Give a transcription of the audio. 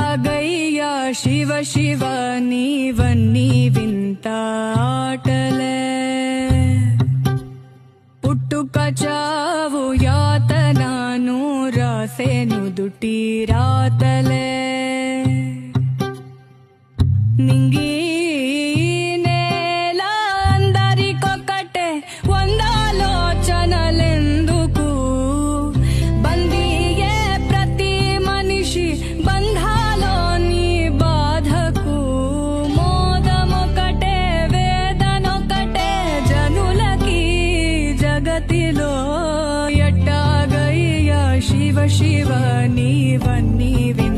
ఎట్టాగయ్యా శివ శివ నీవన్నీ వింత ఆటలే పుట్టుక చావు యాతనాను రాసేను దుటి రాతలే నింగి నేల అందరికొకటే వందాలోచనలెందుకు బందీయే ప్రతి మనిషి బంధాలోని బాధకు మోదమొకటే వేదనొకటే జనులకి జగతిలో ఎట్టాగయ్యా శివ శివ నీవన్నీ వింత